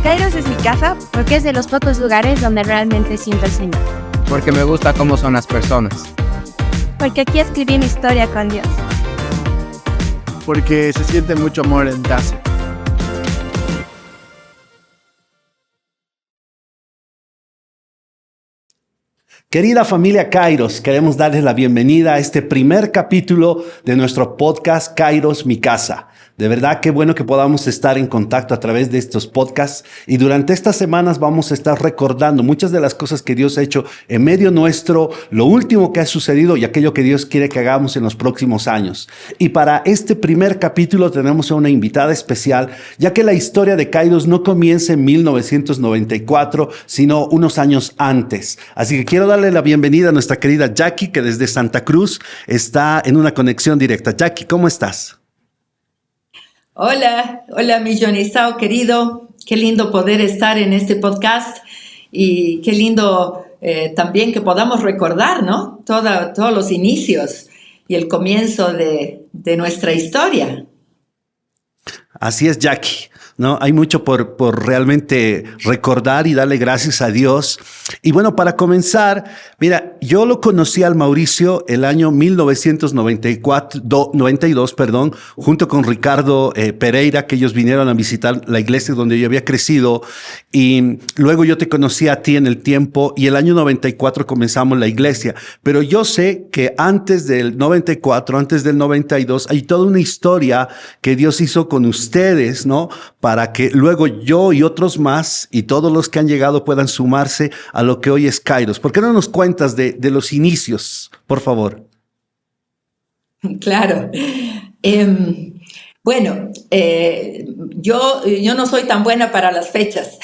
Kairos es mi casa porque es de los pocos lugares donde realmente siento el Señor. Porque me gusta cómo son las personas. Porque aquí escribí mi historia con Dios. Porque se siente mucho amor en casa. Querida familia Kairos, queremos darles la bienvenida a este primer capítulo de nuestro podcast Kairos, mi casa. De verdad, qué bueno que podamos estar en contacto a través de estos podcasts y durante estas semanas vamos a estar recordando muchas de las cosas que Dios ha hecho en medio nuestro, lo último que ha sucedido y aquello que Dios quiere que hagamos en los próximos años. Y para este primer capítulo tenemos a una invitada especial, ya que la historia de Kairos no comienza en 1994, sino unos años antes. Así que quiero darle la bienvenida a nuestra querida Jackie, que desde Santa Cruz está en una conexión directa. Jackie, ¿cómo estás? Hola mi Jonistao querido, qué lindo poder estar en este podcast y qué lindo también que podamos recordar, ¿no? Todos los inicios y el comienzo de nuestra historia. Así es, Jackie. ¿No? Hay mucho por realmente recordar y darle gracias a Dios. Y bueno, para comenzar, mira, yo lo conocí al Mauricio el año 1992, junto con Ricardo Pereira, que ellos vinieron a visitar la iglesia donde yo había crecido. Y luego yo te conocí a ti en el tiempo y el año 94 comenzamos la iglesia. Pero yo sé que antes del 94, antes del 92, hay toda una historia que Dios hizo con ustedes, ¿no? Para que luego yo y otros más y todos los que han llegado puedan sumarse a lo que hoy es Kairos. ¿Por qué no nos cuentas de los inicios, por favor? Claro. Yo no soy tan buena para las fechas,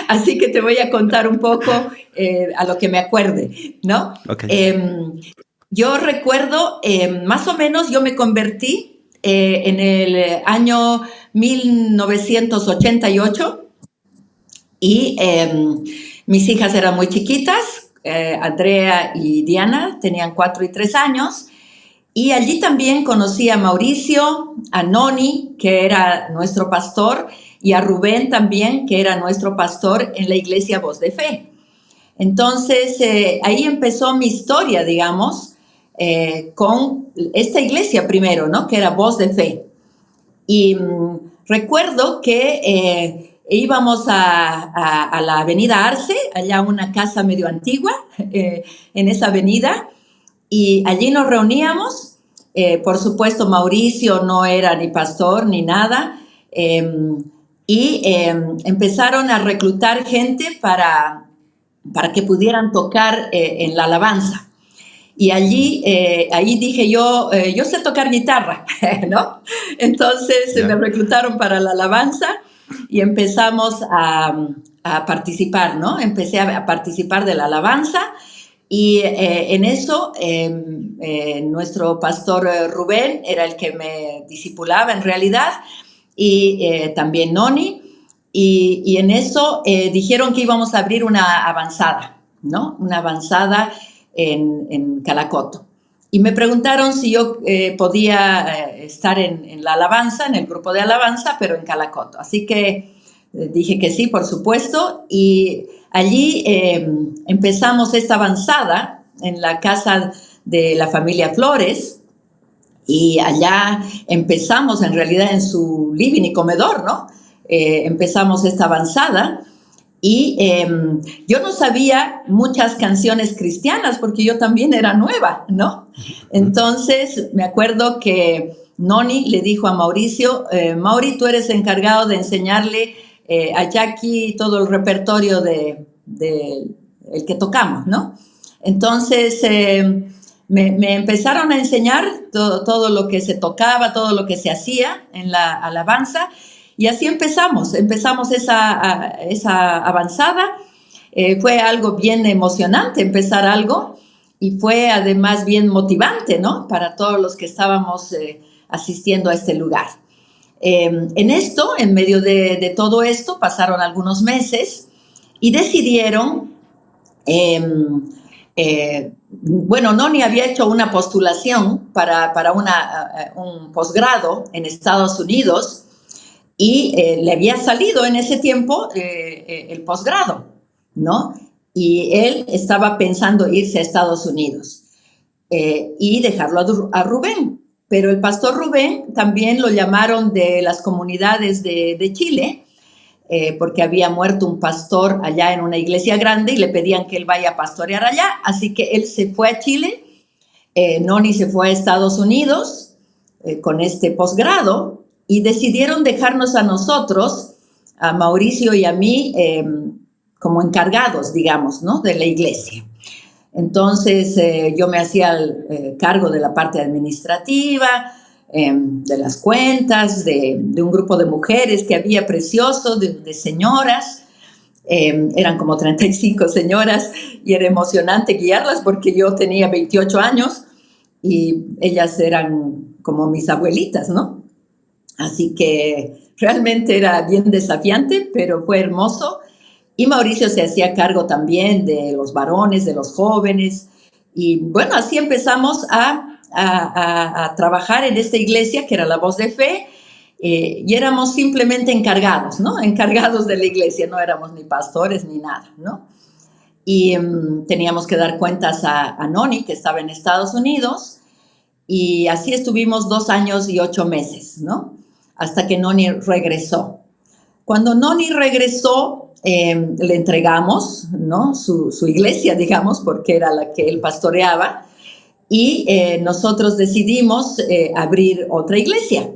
así que te voy a contar un poco a lo que me acuerde, ¿no? Okay. Yo recuerdo, más o menos, yo me convertí en el año 1988 y mis hijas eran muy chiquitas, Andrea y Diana tenían 4 y 3 años y allí también conocí a Mauricio, a Noni, que era nuestro pastor, y a Rubén también, que era nuestro pastor en la iglesia Voz de Fe. Entonces ahí empezó mi historia, digamos, con esta iglesia primero, ¿no? Que era Voz de Fe. Y recuerdo que íbamos a la avenida Arce, allá una casa medio antigua, en esa avenida, y allí nos reuníamos. Por supuesto, Mauricio no era ni pastor ni nada, y empezaron a reclutar gente para que pudieran tocar en la alabanza. Y allí dije yo sé tocar guitarra, ¿no? Entonces me reclutaron para la alabanza y empezamos a participar, ¿no? Empecé a participar de la alabanza y en eso nuestro pastor Rubén era el que me discipulaba en realidad y también Noni y en eso dijeron que íbamos a abrir una avanzada, ¿no? Una avanzada en Calacoto. Y me preguntaron si yo podía estar en la alabanza, en el grupo de alabanza, pero en Calacoto. Así que dije que sí, por supuesto. Y allí empezamos esta avanzada en la casa de la familia Flores. Y allá empezamos, en realidad, en su living y comedor, ¿no? Empezamos esta avanzada. Y yo no sabía muchas canciones cristianas porque yo también era nueva, ¿no? Entonces me acuerdo que Noni le dijo a Mauricio, Mauri, tú eres encargado de enseñarle a Jackie todo el repertorio el que tocamos, ¿no? Entonces me empezaron a enseñar todo lo que se tocaba, todo lo que se hacía en la alabanza. Y así empezamos esa avanzada. Fue algo bien emocionante empezar algo y fue además bien motivante, ¿no? Para todos los que estábamos asistiendo a este lugar. En medio de todo esto, pasaron algunos meses y decidieron, Noni había hecho una postulación para un posgrado en Estados Unidos. y le había salido en ese tiempo el posgrado, ¿no? Y él estaba pensando irse a Estados Unidos y dejarlo a Rubén. Pero el pastor Rubén también lo llamaron de las comunidades de Chile, porque había muerto un pastor allá en una iglesia grande y le pedían que él vaya a pastorear allá. Así que él se fue a Chile, Noni se fue a Estados Unidos con este posgrado y decidieron dejarnos a nosotros, a Mauricio y a mí, como encargados, digamos, ¿no? De la iglesia. Entonces yo me hacía cargo de la parte administrativa, de las cuentas, de un grupo de mujeres que había precioso, de señoras. Eran como 35 señoras y era emocionante guiarlas porque yo tenía 28 años y ellas eran como mis abuelitas, ¿no? Así que realmente era bien desafiante, pero fue hermoso. Y Mauricio se hacía cargo también de los varones, de los jóvenes. Y bueno, así empezamos a trabajar en esta iglesia que era la Voz de Fe. Y éramos simplemente encargados, ¿no? Encargados de la iglesia, no éramos ni pastores ni nada, ¿no? Y teníamos que dar cuentas a Noni, que estaba en Estados Unidos. Y así estuvimos 2 años y 8 meses, ¿no? Hasta que Noni regresó. Cuando Noni regresó, le entregamos, ¿no? su iglesia, digamos, porque era la que él pastoreaba, y nosotros decidimos abrir otra iglesia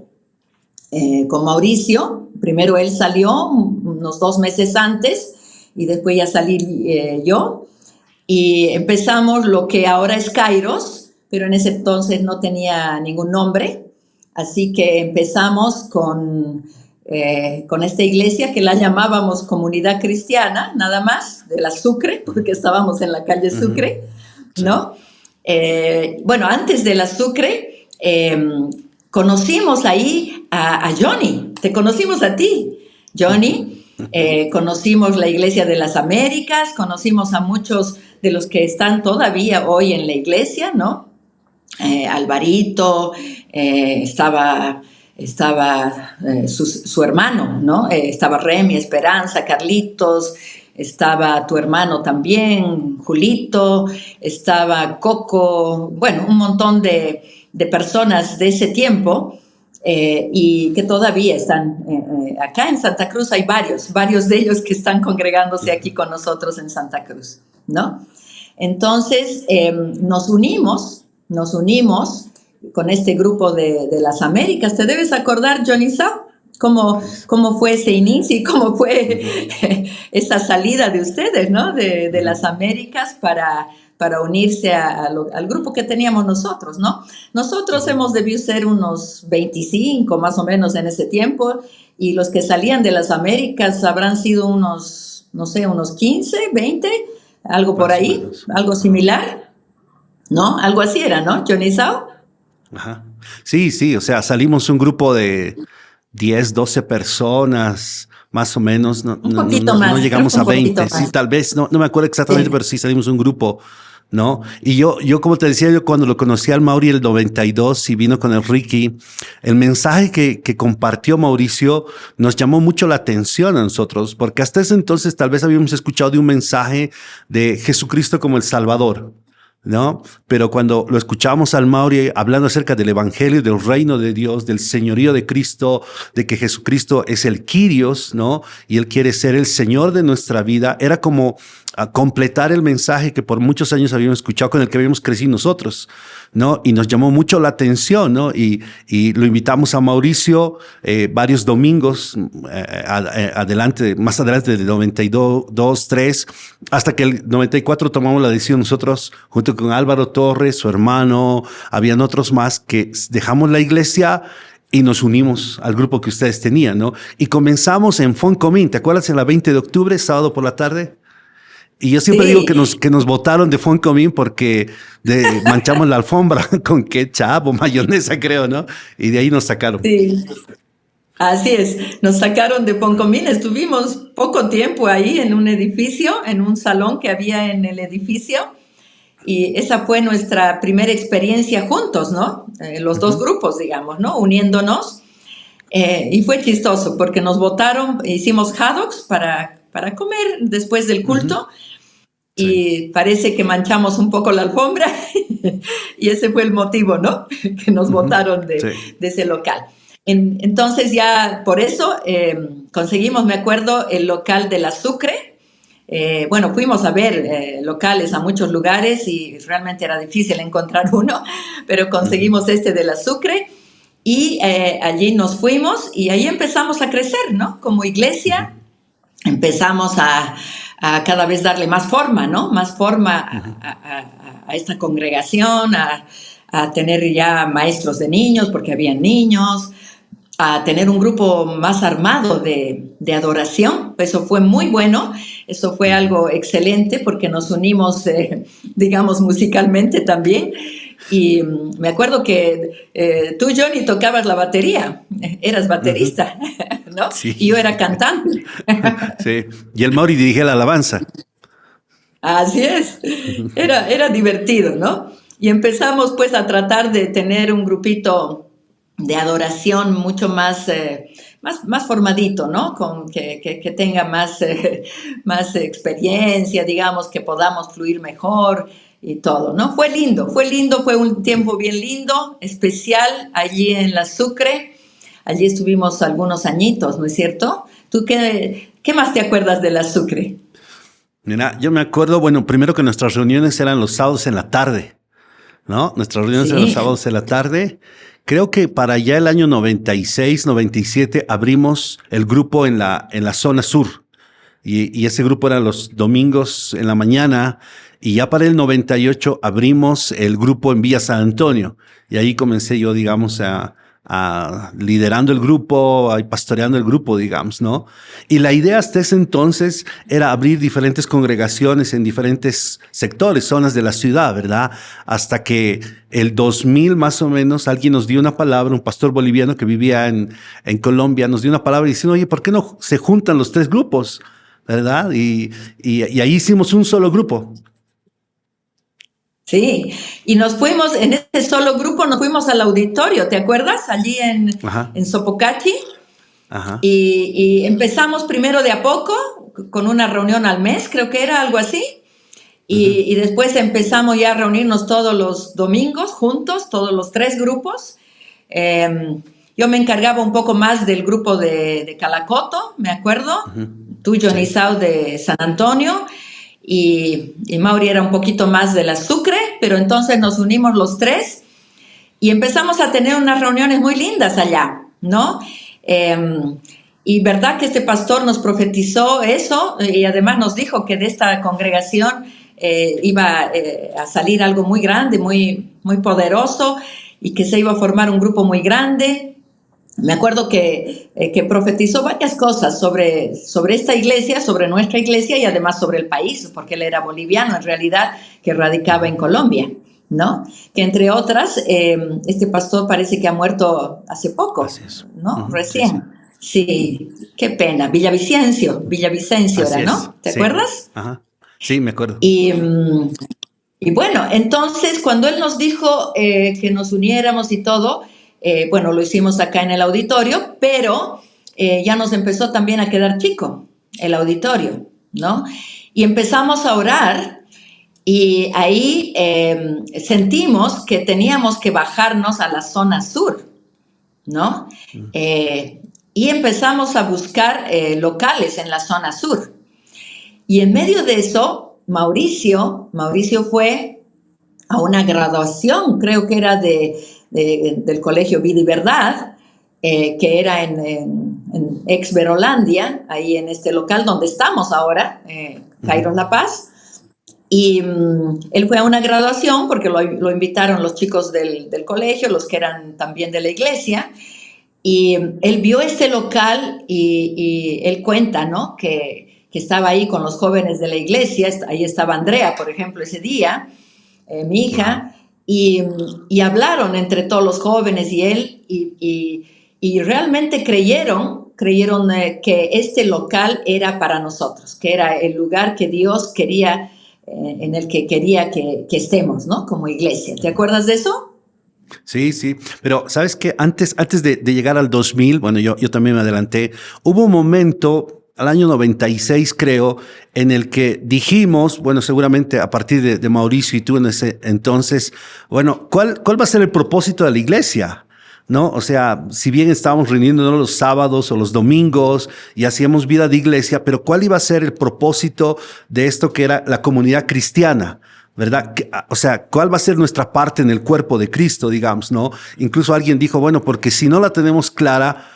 con Mauricio. Primero él salió unos 2 meses antes y después ya salí yo, y empezamos lo que ahora es Kairos, pero en ese entonces no tenía ningún nombre, así que empezamos con esta iglesia que la llamábamos Comunidad Cristiana, nada más, de la Sucre, porque estábamos en la calle Sucre, ¿no? Bueno, antes de la Sucre, conocimos ahí a Johnny, te conocimos a ti, Johnny, conocimos la Iglesia de las Américas, conocimos a muchos de los que están todavía hoy en la iglesia, ¿no? Alvarito, estaba su hermano, ¿no? Estaba Remy, Esperanza, Carlitos, estaba tu hermano también, Julito, estaba Coco, bueno, un montón de personas de ese tiempo y que todavía están acá en Santa Cruz. Hay varios de ellos que están congregándose aquí con nosotros en Santa Cruz, ¿no? Entonces nos unimos con este grupo de las Américas. ¿Te debes acordar, Johnny Sao? ¿Cómo fue ese inicio y cómo fue esa salida de ustedes, ¿no? De las Américas para unirse al grupo que teníamos nosotros, ¿no? Nosotros hemos debido ser unos 25 más o menos en ese tiempo, y los que salían de las Américas habrán sido unos, no sé, unos 15, 20, algo por ahí, algo similar, ¿no? Algo así era, ¿no, Johnny Sao? Ajá. Sí, o sea, salimos un grupo de 10, 12 personas, más o menos, no llegamos a 20, sí, tal vez, no me acuerdo exactamente, sí. Pero sí salimos un grupo, ¿no? Y yo como te decía, yo cuando lo conocí al Mauri el 92 y vino con el Ricky, el mensaje que compartió Mauricio nos llamó mucho la atención a nosotros, porque hasta ese entonces tal vez habíamos escuchado de un mensaje de Jesucristo como el Salvador, ¿no? Pero cuando lo escuchamos al Mauri hablando acerca del evangelio, del reino de Dios, del señorío de Cristo, de que Jesucristo es el Kyrios, ¿no? Y Él quiere ser el Señor de nuestra vida, era como a completar el mensaje que por muchos años habíamos escuchado, con el que habíamos crecido nosotros, ¿no? Y nos llamó mucho la atención, ¿no? Y lo invitamos a Mauricio varios domingos más adelante del 92, 3, hasta que el 94 tomamos la decisión nosotros, junto con Álvaro Torres, su hermano, habían otros más, que dejamos la iglesia y nos unimos al grupo que ustedes tenían, ¿no? Y comenzamos en Foncomín, ¿te acuerdas? En la 20 de octubre, sábado por la tarde. Y yo siempre digo que nos botaron de Foncomín porque manchamos la alfombra con ketchup o mayonesa, creo, ¿no? Y de ahí nos sacaron. Sí, así es. Nos sacaron de Foncomín. Estuvimos poco tiempo ahí en un edificio, en un salón que había en el edificio. Y esa fue nuestra primera experiencia juntos, ¿no? Los dos grupos, digamos, ¿no? Uniéndonos. Y fue chistoso porque nos votaron, hicimos hot dogs para comer después del culto. Y parece que manchamos un poco la alfombra y ese fue el motivo, ¿no? Que nos votaron de ese local. Entonces ya por eso conseguimos, me acuerdo, el local de la Sucre. Bueno, fuimos a ver locales a muchos lugares y realmente era difícil encontrar uno, pero conseguimos este de la Sucre y allí nos fuimos y ahí empezamos a crecer, ¿no? Como iglesia empezamos a cada vez darle más forma, ¿no? Más forma a esta congregación, a tener ya maestros de niños, porque había niños, a tener un grupo más armado de adoración. Eso fue muy bueno, eso fue algo excelente porque nos unimos, digamos, musicalmente también. Y me acuerdo que tú, Johnny, tocabas la batería, eras baterista, ¿no? Sí. Y yo era cantante. Sí, y el Mauri dirigía la alabanza. Así es, era divertido, ¿no? Y empezamos pues a tratar de tener un grupito de adoración mucho más formadito, ¿no? Que tenga más experiencia, digamos, que podamos fluir mejor y todo, ¿no? Fue lindo, fue un tiempo bien lindo, especial allí en la Sucre. Allí estuvimos algunos añitos, ¿no es cierto? ¿Tú qué más te acuerdas de la Sucre? Mira, yo me acuerdo, bueno, primero que nuestras reuniones eran los sábados en la tarde, ¿no? Nuestras reuniones eran los sábados en la tarde. Creo que para ya el año 96, 97 abrimos el grupo en la zona sur y ese grupo era los domingos en la mañana y ya para el 98 abrimos el grupo en Villa San Antonio y ahí comencé yo, digamos, a liderando el grupo, pastoreando el grupo, digamos, ¿no? Y la idea hasta ese entonces era abrir diferentes congregaciones en diferentes sectores, zonas de la ciudad, ¿verdad? Hasta que el 2000 más o menos alguien nos dio una palabra, un pastor boliviano que vivía en Colombia, nos dio una palabra diciendo, oye, ¿por qué no se juntan los tres grupos? ¿Verdad? Y ahí hicimos un solo grupo. Sí, y nos fuimos, en ese solo grupo nos fuimos al auditorio, ¿te acuerdas? Allí en Sopocachi. Ajá. Y empezamos primero de a poco, con una reunión al mes, creo que era algo así. Y después empezamos ya a reunirnos todos los domingos juntos, todos los tres grupos. Yo me encargaba un poco más del grupo de Calacoto, me acuerdo. Tú, Johnny Sau, de San Antonio. Y Mauri era un poquito más de la Sucre, pero entonces nos unimos los tres y empezamos a tener unas reuniones muy lindas allá, ¿no? Y verdad que este pastor nos profetizó eso y además nos dijo que de esta congregación iba a salir algo muy grande, muy, muy poderoso y que se iba a formar un grupo muy grande. Me acuerdo que profetizó varias cosas sobre esta iglesia, sobre nuestra iglesia y además sobre el país, porque él era boliviano en realidad, que radicaba en Colombia, ¿no? Que entre otras, este pastor parece que ha muerto hace poco, ¿no? Recién. Sí, qué pena. Villavicencio era, ¿no? ¿Te acuerdas? Ajá. Sí, me acuerdo. Y bueno, entonces cuando él nos dijo que nos uniéramos y todo, bueno, lo hicimos acá en el auditorio, pero ya nos empezó también a quedar chico el auditorio, ¿no? Y empezamos a orar y ahí sentimos que teníamos que bajarnos a la zona sur, ¿no? Y empezamos a buscar locales en la zona sur. Y en medio de eso, Mauricio fue a una graduación, creo que era del colegio Vida y Verdad, que era en ex Verolandia, ahí en este local donde estamos ahora, Kairos La Paz. Y él fue a una graduación porque lo invitaron los chicos del colegio, los que eran también de la iglesia. Y él vio este local y él cuenta, ¿no? Que estaba ahí con los jóvenes de la iglesia. Ahí estaba Andrea, por ejemplo, ese día, mi hija. Y hablaron entre todos los jóvenes y él, y realmente creyeron que este local era para nosotros, que era el lugar que Dios quería, en el que quería que estemos, ¿no? Como iglesia. ¿Te acuerdas de eso? Sí, sí. Pero sabes que antes de llegar al 2000, bueno, yo también me adelanté, hubo un momento al año 96, creo, en el que dijimos, bueno, seguramente a partir de Mauricio y tú en ese entonces, bueno, ¿cuál va a ser el propósito de la iglesia? ¿No? O sea, si bien estábamos reuniéndonos los sábados o los domingos y hacíamos vida de iglesia, pero ¿cuál iba a ser el propósito de esto que era la comunidad cristiana? ¿Verdad? O sea, ¿cuál va a ser nuestra parte en el cuerpo de Cristo, digamos, no? Incluso alguien dijo, bueno, porque si no la tenemos clara,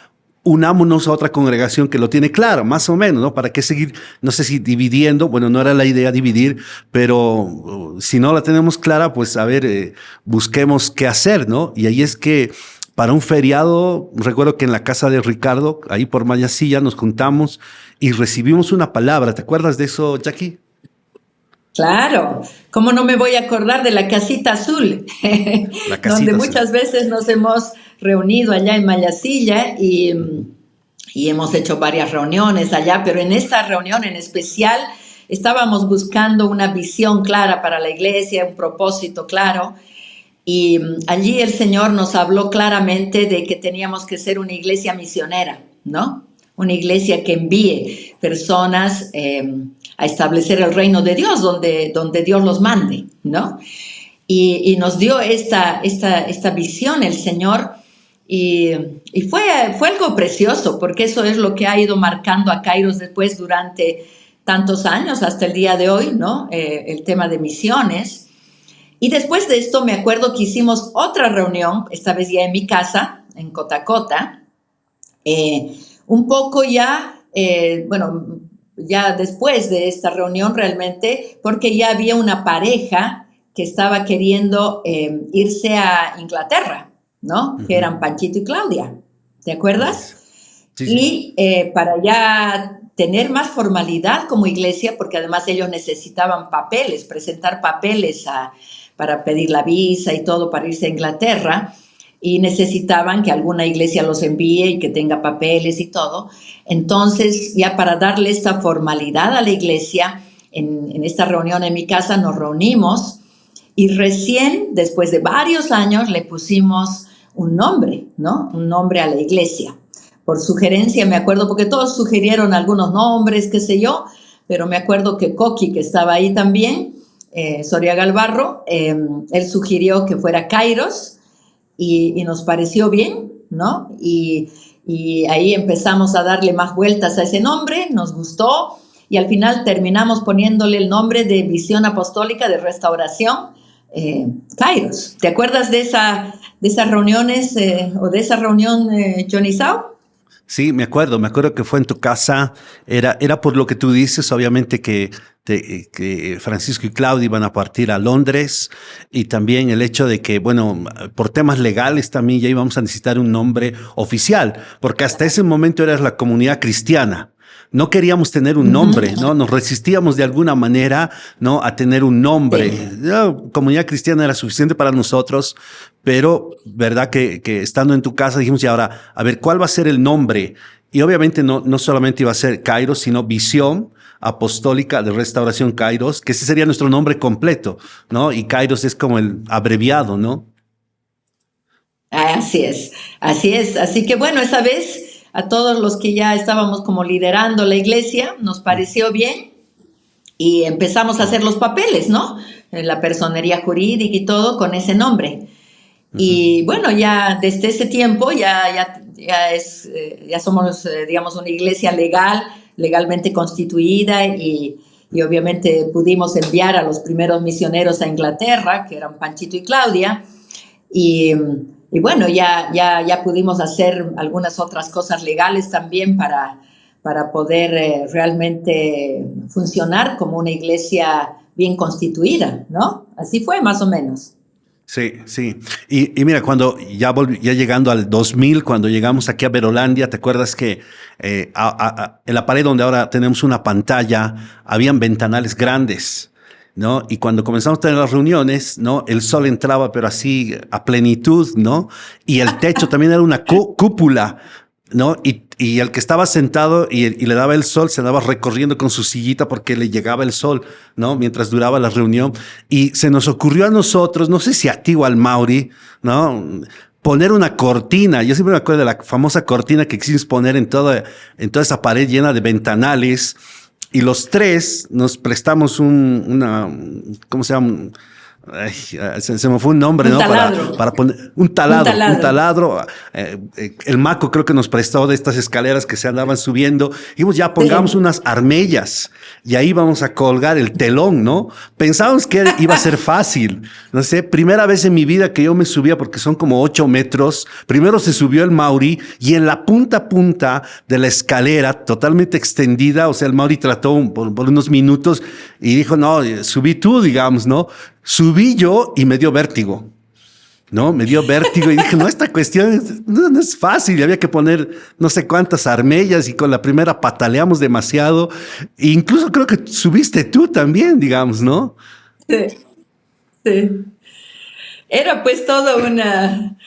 unámonos a otra congregación que lo tiene claro, más o menos, ¿no? ¿Para qué seguir, no sé si dividiendo? Bueno, no era la idea dividir, pero si no la tenemos clara, pues a ver, busquemos qué hacer, ¿no? Y ahí es que para un feriado, recuerdo que en la casa de Ricardo, ahí por Mayasilla, nos juntamos y recibimos una palabra. ¿Te acuerdas de eso, Jackie? Claro, ¿cómo no me voy a acordar de la casita azul? La casita donde azul. muchas veces nos hemos reunido allá en Mayasilla y hemos hecho varias reuniones allá, pero en esta reunión en especial estábamos buscando una visión clara para la iglesia, un propósito claro, y allí el Señor nos habló claramente de que teníamos que ser una iglesia misionera, ¿no? Una iglesia que envíe personas a establecer el reino de Dios donde Dios los mande, ¿no? Y nos dio esta visión el Señor y fue algo precioso porque eso es lo que ha ido marcando a Kairos después durante tantos años hasta el día de hoy, ¿no? El tema de misiones. Y después de esto me acuerdo que hicimos otra reunión, esta vez ya en mi casa, en Cotacota, un poco ya, ya después de esta reunión realmente, porque ya había una pareja que estaba queriendo irse a Inglaterra, ¿no? Uh-huh. Que eran Panchito y Claudia, ¿te acuerdas? Sí, sí. Y para ya tener más formalidad como iglesia, porque además ellos necesitaban papeles, presentar papeles para pedir la visa y todo para irse a Inglaterra, y necesitaban que alguna iglesia los envíe y que tenga papeles y todo. Entonces, ya para darle esta formalidad a la iglesia, en esta reunión en mi casa nos reunimos y recién, después de varios años, le pusimos un nombre, ¿no? Un nombre a la iglesia. Por sugerencia, me acuerdo, porque todos sugirieron algunos nombres, qué sé yo, pero me acuerdo que Coqui, que estaba ahí también, Soria Galvarro, él sugirió que fuera Kairos, y nos pareció bien, ¿no? Y ahí empezamos a darle más vueltas a ese nombre, nos gustó, y al final terminamos poniéndole el nombre de Visión Apostólica de Restauración, Kairos. ¿Te acuerdas de esas reuniones o de esa reunión, Johnny Sao? Sí, me acuerdo que fue en tu casa, era por lo que tú dices, obviamente que Francisco y Claudia iban a partir a Londres, y también el hecho de que, bueno, por temas legales también ya íbamos a necesitar un nombre oficial, porque hasta ese momento era la comunidad cristiana. No queríamos tener un nombre, ¿no? Nos resistíamos de alguna manera, ¿no? A tener un nombre. Sí. La comunidad cristiana era suficiente para nosotros, pero verdad que estando en tu casa dijimos, y ahora, a ver, ¿cuál va a ser el nombre? Y obviamente no solamente iba a ser Kairos, sino Visión Apostólica de Restauración Kairos, que ese sería nuestro nombre completo, ¿no? Y Kairos es como el abreviado, ¿no? Así es. Así que bueno, esa vez a todos los que ya estábamos como liderando la iglesia, nos pareció bien y empezamos a hacer los papeles, ¿no? La personería jurídica y todo con ese nombre. Uh-huh. Y bueno, ya desde ese tiempo ya somos, digamos, una iglesia legalmente constituida y obviamente pudimos enviar a los primeros misioneros a Inglaterra, que eran Panchito y Claudia, y bueno, ya pudimos hacer algunas otras cosas legales también para poder realmente funcionar como una iglesia bien constituida, ¿no? Así fue más o menos. Sí, sí. Y mira, cuando ya llegando al 2000, cuando llegamos aquí a Verolandia, ¿te acuerdas que en la pared donde ahora tenemos una pantalla, habían ventanales grandes, ¿no? Y cuando comenzamos a tener las reuniones, ¿no? El sol entraba, pero así a plenitud, ¿no? Y el techo también era una cúpula, ¿no? Y el que estaba sentado y le daba el sol se andaba recorriendo con su sillita porque le llegaba el sol, ¿no? Mientras duraba la reunión. Y se nos ocurrió a nosotros, no sé si a ti o al Mauri, ¿no? Poner una cortina. Yo siempre me acuerdo de la famosa cortina que quisimos poner en toda esa pared llena de ventanales. Y los tres nos prestamos ¿cómo se llama? Ay, se me fue un nombre, ¿no? Para poner un taladro. El Maco creo que nos prestó de estas escaleras que se andaban subiendo. Dijimos, ya pongamos unas armellas y ahí vamos a colgar el telón, ¿no? Pensábamos que iba a ser fácil. No sé, primera vez en mi vida que yo me subía, porque son como 8 metros. Primero se subió el Mauri y en la punta de la escalera, totalmente extendida, o sea, el Mauri trató por unos minutos y dijo, no, subí tú, digamos, ¿no? Subí yo y me dio vértigo, ¿no? Me dio vértigo y dije, no, esta cuestión no es fácil. Y había que poner no sé cuántas armellas y con la primera pataleamos demasiado. E incluso creo que subiste tú también, digamos, ¿no? Sí, sí. Era pues toda una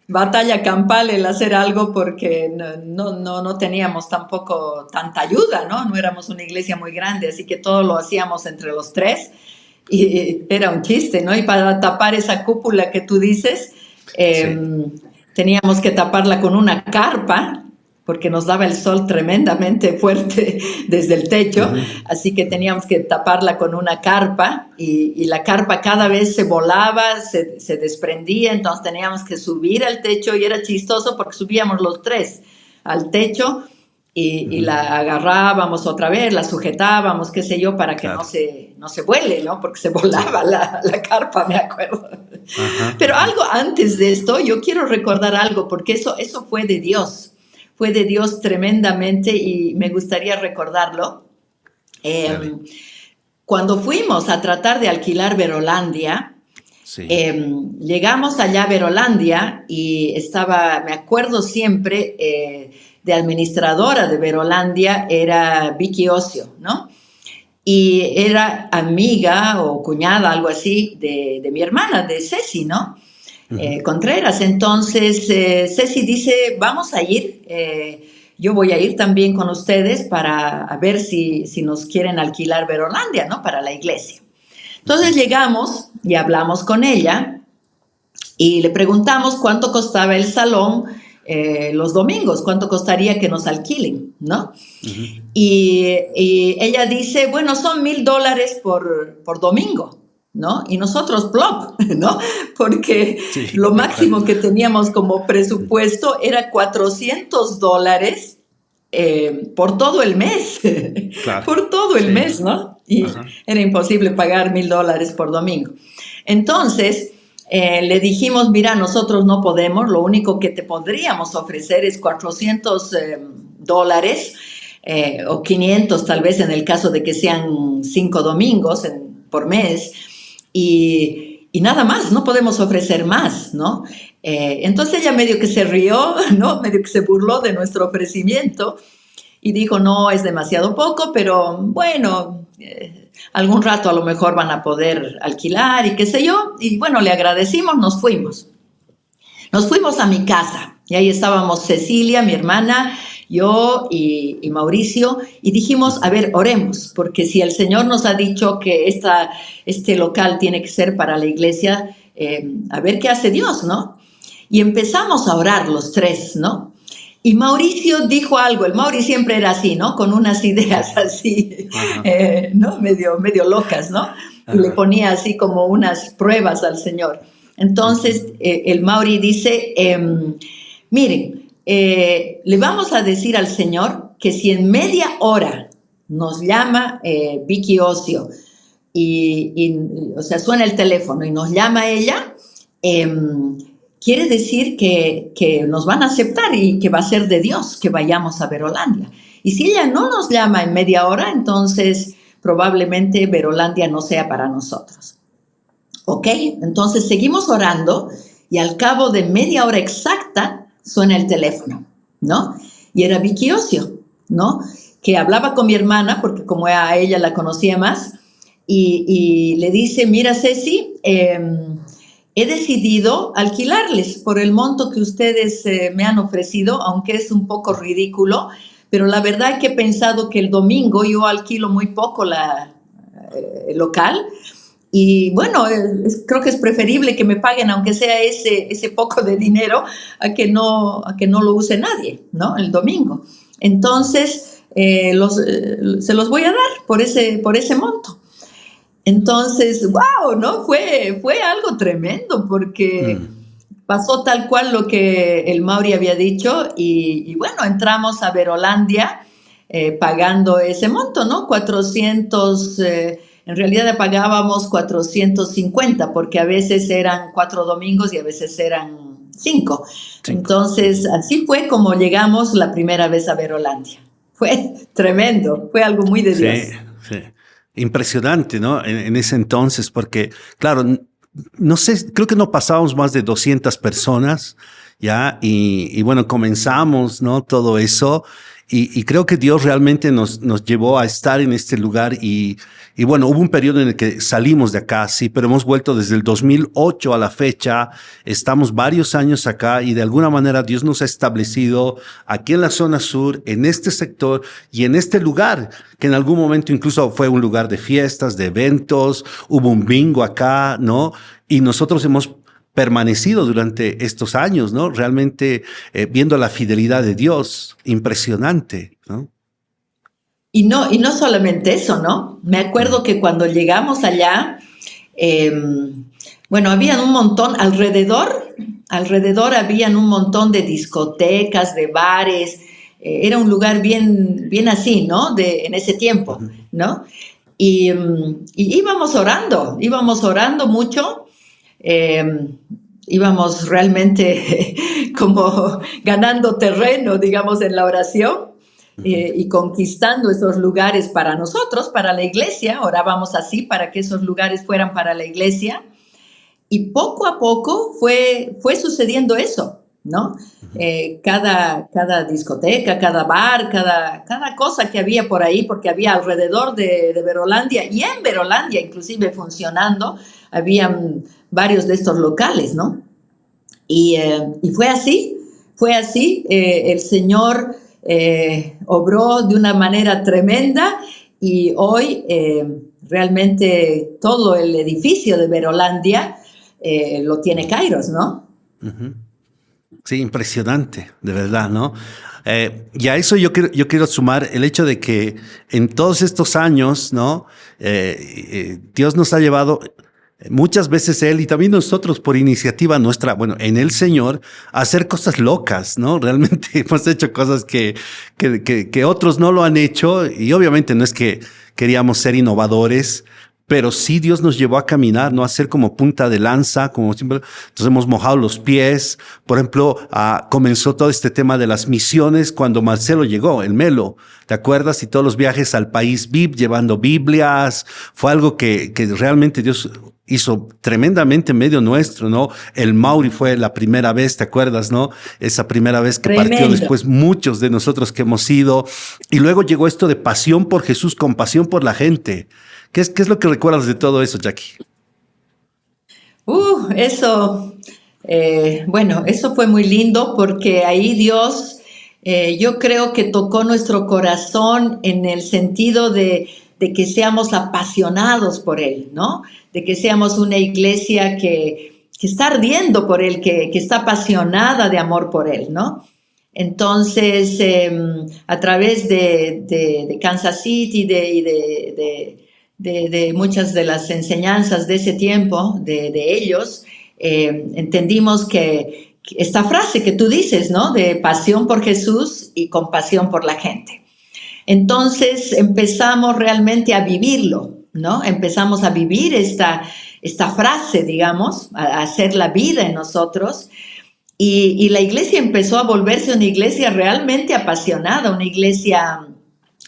batalla campal el hacer algo porque no teníamos tampoco tanta ayuda, ¿no? No éramos una iglesia muy grande, así que todo lo hacíamos entre los tres. Y era un chiste, ¿no? Y para tapar esa cúpula que tú dices, teníamos que taparla con una carpa, porque nos daba el sol tremendamente fuerte desde el techo, así que teníamos que taparla con una carpa, y la carpa cada vez se volaba, se desprendía, entonces teníamos que subir al techo, y era chistoso porque subíamos los tres al techo, y la agarrábamos otra vez, la sujetábamos, qué sé yo, para que no se vuele, ¿no? Porque se volaba la carpa, me acuerdo. Pero algo antes de esto, yo quiero recordar algo, porque eso fue de Dios tremendamente, y me gustaría recordarlo. Cuando fuimos a tratar de alquilar Verolandia, llegamos allá a Verolandia y me acuerdo siempre, de administradora de Verolandia era Vicky Ocio, ¿no? Y era amiga o cuñada, algo así, de mi hermana, de Ceci, ¿no? Contreras. Entonces, Ceci dice, vamos a ir, yo voy a ir también con ustedes para ver si nos quieren alquilar Verolandia, ¿no? Para la iglesia. Entonces llegamos y hablamos con ella y le preguntamos cuánto costaba el salón los domingos, cuánto costaría que nos alquilen, ¿no? Y ella dice, bueno, son $1,000 por domingo, ¿no? Y nosotros, plop, ¿no? Porque lo máximo que teníamos como presupuesto era $400 por todo el mes, por todo el mes, ¿no? Y era imposible pagar $1,000 por domingo. Entonces, le dijimos, mira, nosotros no podemos, lo único que te podríamos ofrecer es $400 o 500 tal vez en el caso de que sean 5 domingos por mes, y nada más, no podemos ofrecer más, ¿no? Entonces ella medio que se rió, ¿no? Medio que se burló de nuestro ofrecimiento y dijo, no, es demasiado poco, pero bueno, algún rato a lo mejor van a poder alquilar y qué sé yo. Y bueno, le agradecimos, nos fuimos. Nos fuimos a mi casa y ahí estábamos Cecilia, mi hermana, yo y Mauricio, y dijimos, a ver, oremos, porque si el Señor nos ha dicho que este local tiene que ser para la iglesia, a ver qué hace Dios, ¿no? Y empezamos a orar los tres, ¿no? Y Mauricio dijo algo, el Mauri siempre era así, ¿no? Con unas ideas así, ¿no? Medio locas, ¿no? Y le ponía así como unas pruebas al Señor. Entonces, el Mauri dice, miren, le vamos a decir al Señor que si en media hora nos llama Vicky Ocio, o sea, suena el teléfono y nos llama ella, quiere decir que nos van a aceptar y que va a ser de Dios que vayamos a Verolandia. Y si ella no nos llama en media hora, entonces probablemente Verolandia no sea para nosotros. ¿Ok? Entonces seguimos orando y al cabo de media hora exacta suena el teléfono, ¿no? Y era Vicky Ocio, ¿no? Que hablaba con mi hermana, porque como a ella la conocía más, y le dice, mira Ceci, he decidido alquilarles por el monto que ustedes me han ofrecido, aunque es un poco ridículo, pero la verdad que he pensado que el domingo yo alquilo muy poco el local. Y bueno, creo que es preferible que me paguen, aunque sea ese poco de dinero, a que no lo use nadie, ¿no? El domingo. Entonces, se los voy a dar por ese monto. Entonces, wow, ¿no? Fue algo tremendo porque pasó tal cual lo que el Mauri había dicho y bueno, entramos a Verolandia pagando ese monto, ¿no? 400, en realidad pagábamos 450 porque a veces eran 4 domingos y a veces eran 5. Entonces, así fue como llegamos la primera vez a Verolandia. Fue tremendo, fue algo muy de Dios. Sí. Impresionante, ¿no? En ese entonces, porque, claro, no sé, creo que no pasábamos más de 200 personas, ¿ya? Y bueno, comenzamos, ¿no? Todo eso. Y creo que Dios realmente nos llevó a estar en este lugar y bueno, hubo un periodo en el que salimos de acá, sí, pero hemos vuelto desde el 2008 a la fecha, estamos varios años acá y de alguna manera Dios nos ha establecido aquí en la zona sur, en este sector y en este lugar, que en algún momento incluso fue un lugar de fiestas, de eventos, hubo un bingo acá, ¿no? Y nosotros hemos permanecido durante estos años, ¿no? Realmente viendo la fidelidad de Dios, impresionante, ¿no? Y no solamente eso, ¿no? Me acuerdo que cuando llegamos allá, bueno, habían un montón, alrededor habían un montón de discotecas, de bares, era un lugar bien así, ¿no? En ese tiempo, ¿no? Y íbamos orando mucho, íbamos realmente como ganando terreno, digamos, en la oración y conquistando esos lugares para nosotros, para la iglesia. Orábamos así para que esos lugares fueran para la iglesia. Y poco a poco fue sucediendo eso, ¿no? Cada discoteca, cada bar, cada cosa que había por ahí, porque había alrededor de Verolandia y en Verolandia inclusive funcionando, habían varios de estos locales, ¿no? Y fue así, el Señor obró de una manera tremenda y hoy realmente todo el edificio de Verolandia lo tiene Kairos, ¿no? Uh-huh. Sí, impresionante, de verdad, ¿no? Y a eso yo quiero sumar el hecho de que en todos estos años, ¿no? Dios nos ha llevado muchas veces Él y también nosotros por iniciativa nuestra, bueno, en el Señor, a hacer cosas locas, ¿no? Realmente hemos hecho cosas que otros no lo han hecho y obviamente no es que queríamos ser innovadores, pero sí Dios nos llevó a caminar, no a ser como punta de lanza, como siempre. Entonces hemos mojado los pies. Por ejemplo, comenzó todo este tema de las misiones cuando Marcelo llegó, el Melo. ¿Te acuerdas? Y todos los viajes al país VIP, llevando Biblias. Fue algo que realmente Dios hizo tremendamente en medio nuestro, ¿no? El Mauri fue la primera vez, ¿te acuerdas, no? Esa primera vez que Tremendo. Partió después muchos de nosotros que hemos ido. Y luego llegó esto de pasión por Jesús, compasión por la gente. ¿Qué es lo que recuerdas de todo eso, Jackie? Eso, bueno, eso fue muy lindo porque ahí Dios, yo creo que tocó nuestro corazón en el sentido de que seamos apasionados por Él, ¿no? De que seamos una iglesia que está ardiendo por Él, que está apasionada de amor por Él, ¿no? Entonces, a través de Kansas City de muchas de las enseñanzas de ese tiempo, de ellos, entendimos que esta frase que tú dices, ¿no? De pasión por Jesús y compasión por la gente. Entonces empezamos realmente a vivirlo, ¿no? Empezamos a vivir esta frase, digamos, a hacer la vida en nosotros. Y la iglesia empezó a volverse una iglesia realmente apasionada, una iglesia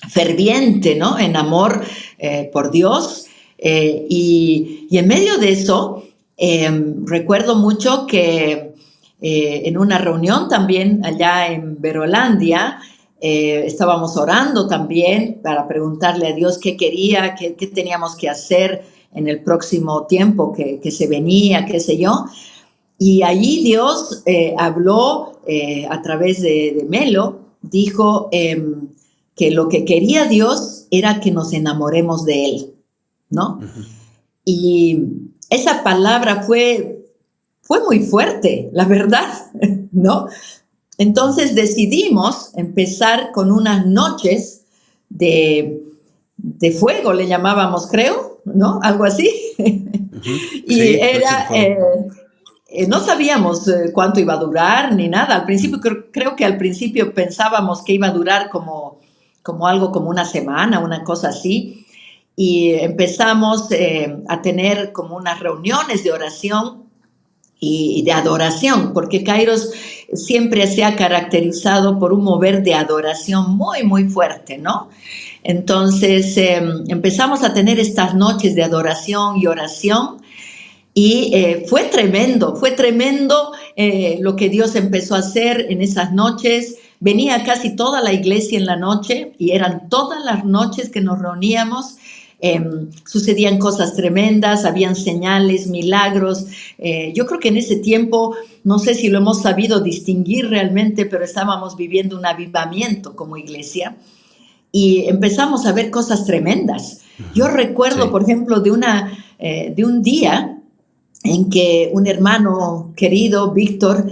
ferviente, ¿no? En amor por Dios. Y en medio de eso, recuerdo mucho que en una reunión también allá en Verolandia, estábamos orando también para preguntarle a Dios qué quería, qué teníamos que hacer en el próximo tiempo que se venía, qué sé yo. Y allí Dios habló a través de Melo, dijo que lo que quería Dios era que nos enamoremos de Él, ¿no? Uh-huh. Y esa palabra fue muy fuerte, la verdad, ¿no? Entonces decidimos empezar con unas noches de fuego, le llamábamos, creo, ¿no? Algo así. Uh-huh. Y sí, era... no sabíamos cuánto iba a durar ni nada. Al principio, creo que al principio pensábamos que iba a durar como algo como una semana, una cosa así. Y empezamos a tener como unas reuniones de oración y de adoración, porque Kairos siempre se ha caracterizado por un mover de adoración muy, muy fuerte, ¿no? Entonces empezamos a tener estas noches de adoración y oración. Y fue tremendo lo que Dios empezó a hacer en esas noches. Venía casi toda la iglesia en la noche y eran todas las noches que nos reuníamos. Sucedían cosas tremendas, habían señales, milagros. Yo creo que en ese tiempo, no sé si lo hemos sabido distinguir realmente, pero estábamos viviendo un avivamiento como iglesia y empezamos a ver cosas tremendas. Yo recuerdo, por ejemplo, de un día en que un hermano querido, Víctor,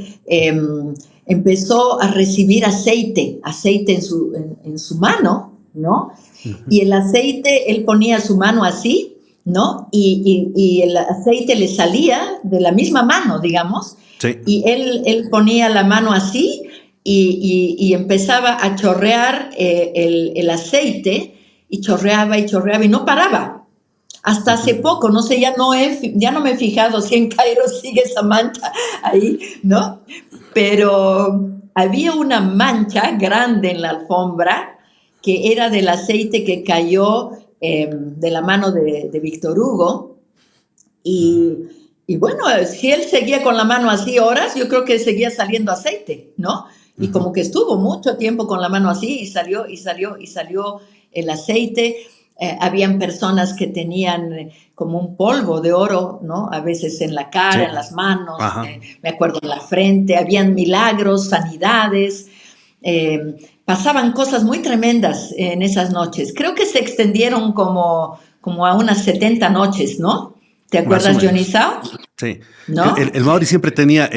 empezó a recibir aceite en su mano, ¿no? Uh-huh. Y el aceite, él ponía su mano así, ¿no? Y el aceite le salía de la misma mano, digamos. Sí. Y él ponía la mano así y empezaba a chorrear el aceite y chorreaba y no paraba. Hasta hace poco, no sé, ya no me he fijado si en Kairos sigue esa mancha ahí, ¿no? Pero había una mancha grande en la alfombra que era del aceite que cayó de la mano de Víctor Hugo. Y bueno, si él seguía con la mano así horas, yo creo que seguía saliendo aceite, ¿no? Y como que estuvo mucho tiempo con la mano así y salió el aceite. Habían personas que tenían como un polvo de oro, ¿no? A veces en la cara, sí, en las manos, me acuerdo en la frente. Habían milagros, sanidades. Pasaban cosas muy tremendas en esas noches. Creo que se extendieron como a unas 70 noches, ¿no? ¿Te acuerdas, Johnny Sao? Sí. ¿No? El Mauri siempre tenía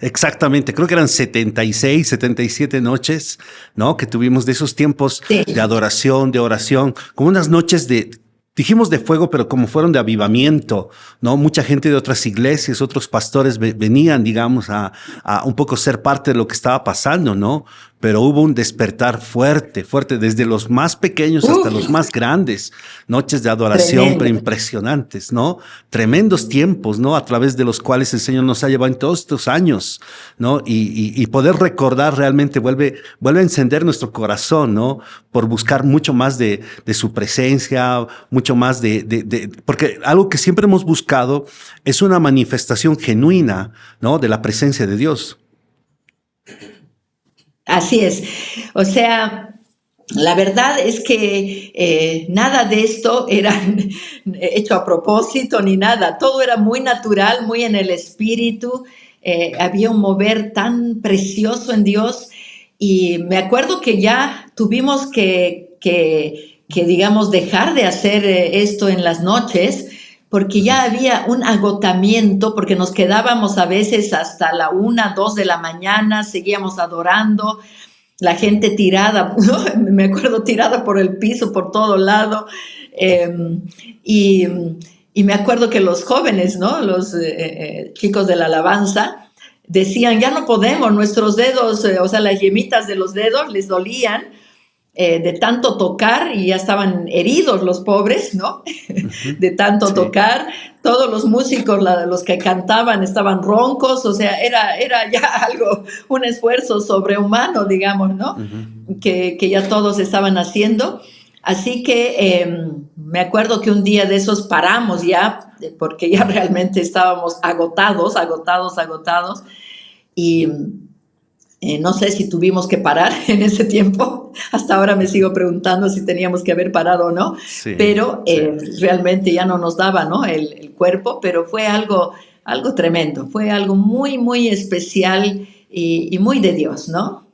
exactamente, creo que eran 76, 77 noches, ¿no? Que tuvimos de esos tiempos, sí, de adoración, de oración, como unas noches dijimos de fuego, pero como fueron de avivamiento, ¿no? Mucha gente de otras iglesias, otros pastores venían, digamos, a un poco ser parte de lo que estaba pasando, ¿no? Pero hubo un despertar fuerte, desde los más pequeños hasta los más grandes. Noches de adoración, pero impresionantes, ¿no? Tremendos tiempos, ¿no? A través de los cuales el Señor nos ha llevado en todos estos años, ¿no? Y poder recordar realmente vuelve a encender nuestro corazón, ¿no? Por buscar mucho más de su presencia, mucho más porque algo que siempre hemos buscado es una manifestación genuina, ¿no? De la presencia de Dios. Así es. O sea, la verdad es que nada de esto era hecho a propósito ni nada. Todo era muy natural, muy en el espíritu. Había un mover tan precioso en Dios. Y me acuerdo que ya tuvimos que digamos, dejar de hacer esto en las noches, porque ya había un agotamiento, porque nos quedábamos a veces hasta la 1, 2 de la mañana, seguíamos adorando, la gente tirada, ¿no? Me acuerdo tirada por el piso, por todo lado, y me acuerdo que los jóvenes, ¿no? Los chicos de la alabanza, decían, ya no podemos, nuestros dedos, o sea, las yemitas de los dedos les dolían, de tanto tocar, y ya estaban heridos los pobres, ¿no? De tanto tocar. Todos los músicos, los que cantaban, estaban roncos, o sea, era ya algo, un esfuerzo sobrehumano, digamos, ¿no? Que ya todos estaban haciendo. Así que me acuerdo que un día de esos paramos ya, porque ya realmente estábamos agotados, y No sé si tuvimos que parar en ese tiempo. Hasta ahora me sigo preguntando si teníamos que haber parado o no. Sí, Pero sí. realmente ya no nos daba, ¿no? el cuerpo, pero fue algo tremendo. Fue algo muy, muy especial y muy de Dios, ¿no?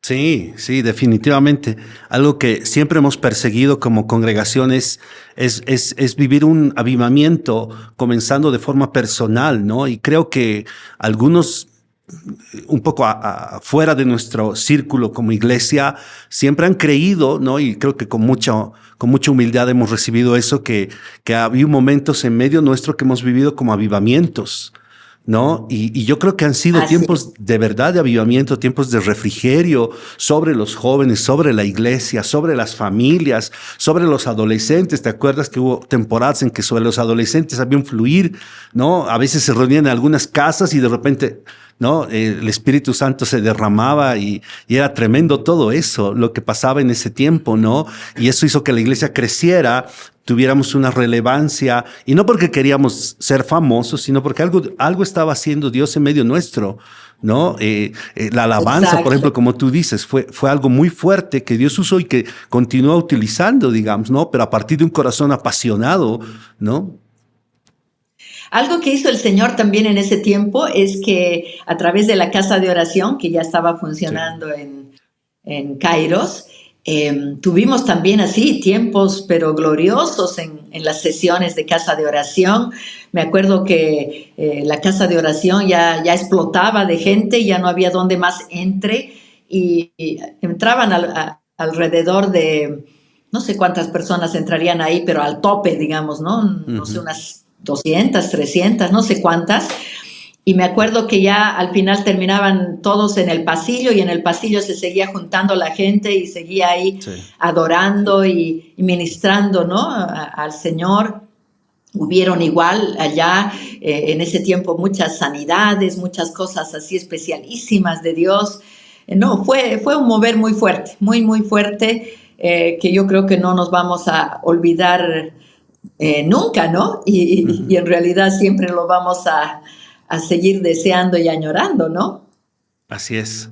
Sí, sí, definitivamente. Algo que siempre hemos perseguido como congregaciones es vivir un avivamiento comenzando de forma personal, ¿no? Y creo que algunos, un poco fuera de nuestro círculo como iglesia, siempre han creído, ¿no? Y creo que con mucha humildad hemos recibido eso, que ha habido momentos en medio nuestro que hemos vivido como avivamientos, ¿no? Y yo creo que han sido Así. tiempos de verdad de avivamiento, tiempos de refrigerio sobre los jóvenes, sobre la iglesia, sobre las familias, sobre los adolescentes. ¿Te acuerdas que hubo temporadas en que sobre los adolescentes había un fluir, ¿no? A veces se reunían en algunas casas y de repente, ¿no? El Espíritu Santo se derramaba y era tremendo todo eso, lo que pasaba en ese tiempo, ¿no? Y eso hizo que la iglesia creciera, tuviéramos una relevancia, y no porque queríamos ser famosos, sino porque algo estaba haciendo Dios en medio nuestro, ¿no? La alabanza, Exacto. por ejemplo, como tú dices, fue algo muy fuerte que Dios usó y que continúa utilizando, digamos, ¿no? Pero a partir de un corazón apasionado, ¿no? Algo que hizo el Señor también en ese tiempo es que a través de la casa de oración, que ya estaba funcionando en Kairos, tuvimos también así tiempos, pero gloriosos en las sesiones de casa de oración. Me acuerdo que la casa de oración ya explotaba de gente, ya no había dónde más entre, y entraban alrededor de, no sé cuántas personas entrarían ahí, pero al tope, digamos, ¿no? No sé, unas 200, 300, no sé cuántas. Y me acuerdo que ya al final terminaban todos en el pasillo y en el pasillo se seguía juntando la gente y seguía ahí adorando y ministrando, ¿no? Al Señor. Hubieron igual allá en ese tiempo muchas sanidades, muchas cosas así especialísimas de Dios. No, fue un mover muy fuerte, muy, muy fuerte, que yo creo que no nos vamos a olvidar nunca, ¿no? Y en realidad siempre lo vamos a seguir deseando y añorando, ¿no? Así es.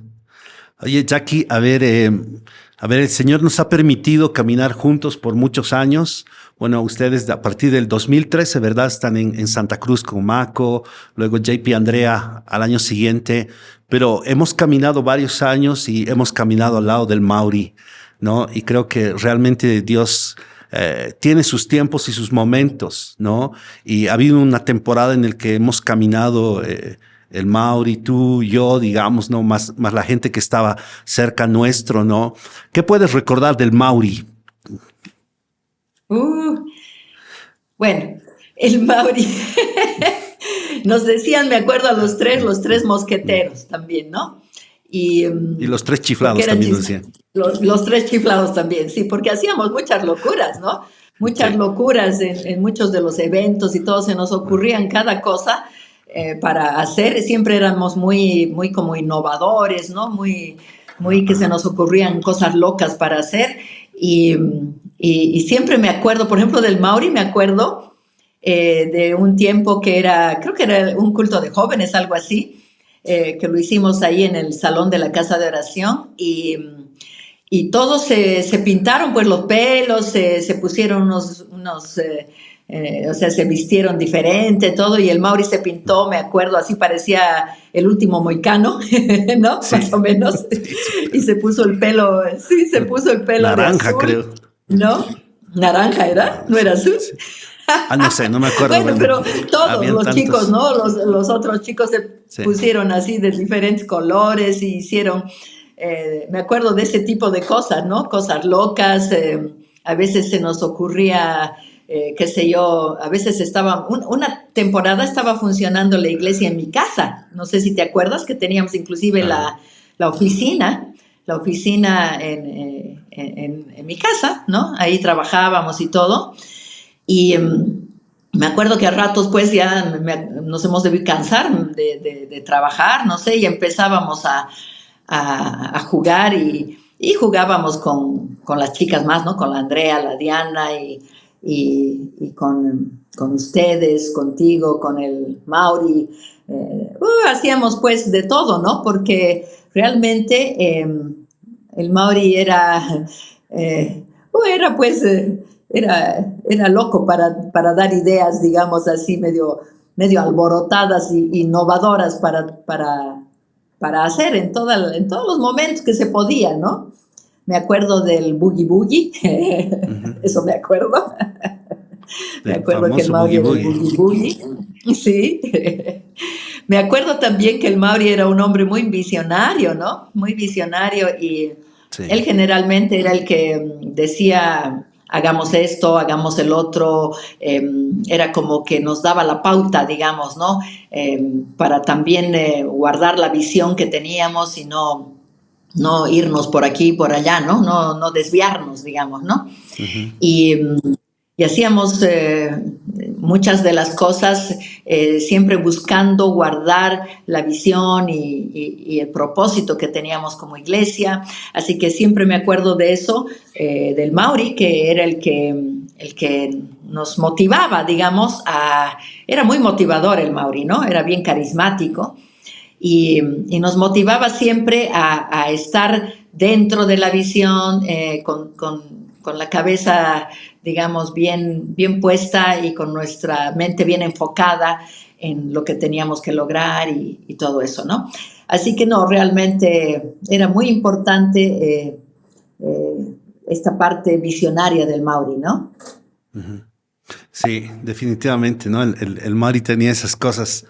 Oye, Jackie, a ver, el Señor nos ha permitido caminar juntos por muchos años. Bueno, ustedes a partir del 2013, ¿verdad? Están en Santa Cruz con Maco, luego JP Andrea al año siguiente, pero hemos caminado varios años y hemos caminado al lado del Mauri, ¿no? Y creo que realmente Dios tiene sus tiempos y sus momentos, ¿no? Y ha habido una temporada en la que hemos caminado el Mauri, tú, yo, digamos, ¿no? Más la gente que estaba cerca nuestro, ¿no? ¿Qué puedes recordar del Mauri? Bueno, el Mauri. Nos decían, me acuerdo, a los tres mosqueteros también, ¿no? Y los tres chiflados también nos decían. Los tres chiflados también, sí, porque hacíamos muchas locuras, ¿no? Muchas locuras en muchos de los eventos y todo, se nos ocurrían cada cosa para hacer. Siempre éramos muy, muy como innovadores, ¿no? Muy que se nos ocurrían cosas locas para hacer. Y siempre me acuerdo, por ejemplo, del Mauri, me acuerdo de un tiempo que creo que era un culto de jóvenes, algo así, que lo hicimos ahí en el salón de la casa de oración y todos se pintaron pues los pelos, se pusieron o sea, se vistieron diferente, todo, y el Mauri se pintó, me acuerdo, así parecía el último moicano, ¿no? Sí. Más o menos, y se puso el pelo, sí, se puso el pelo naranja, de azul, creo. ¿no? ¿Naranja era? ¿No era azul? Sí. No sé, no me acuerdo. Bueno, pero todos los chicos, ¿no? Los otros chicos se pusieron así de diferentes colores y hicieron, me acuerdo de ese tipo de cosas, ¿no? Cosas locas, a veces se nos ocurría, qué sé yo, a veces una temporada estaba funcionando la iglesia en mi casa, no sé si te acuerdas que teníamos inclusive la oficina en mi casa, ¿no? Ahí trabajábamos y todo. Y me acuerdo que a ratos pues ya nos hemos debido cansar de trabajar, no sé, y empezábamos a jugar y jugábamos con las chicas más, ¿no? Con la Andrea, la Diana y y con ustedes, contigo, con el Mauri. Hacíamos pues de todo, ¿no? Porque realmente el Mauri era loco para dar ideas, digamos así, medio alborotadas y innovadoras para hacer en todos los momentos que se podía, ¿no? Me acuerdo del boogie boogie, eso me acuerdo. Me acuerdo que el Mauri era el boogie boogie. Sí. Me acuerdo también que el Mauri era un hombre muy visionario, ¿no? Muy visionario y sí. Él generalmente era el que decía, hagamos esto, hagamos el otro, era como que nos daba la pauta, digamos, ¿no? Para también guardar la visión que teníamos y no irnos por aquí y por allá, ¿no? No desviarnos, digamos, ¿no? Uh-huh. Y hacíamos muchas de las cosas siempre buscando guardar la visión y el propósito que teníamos como iglesia. Así que siempre me acuerdo de eso, del Mauri, que era el que nos motivaba, digamos, era muy motivador el Mauri, ¿no? Era bien carismático y nos motivaba siempre a estar dentro de la visión con la cabeza, digamos, bien puesta y con nuestra mente bien enfocada en lo que teníamos que lograr y todo eso, ¿no? Así que no, realmente era muy importante esta parte visionaria del Mauri, ¿no? Uh-huh. Sí, definitivamente, ¿no? El Mauri tenía esas cosas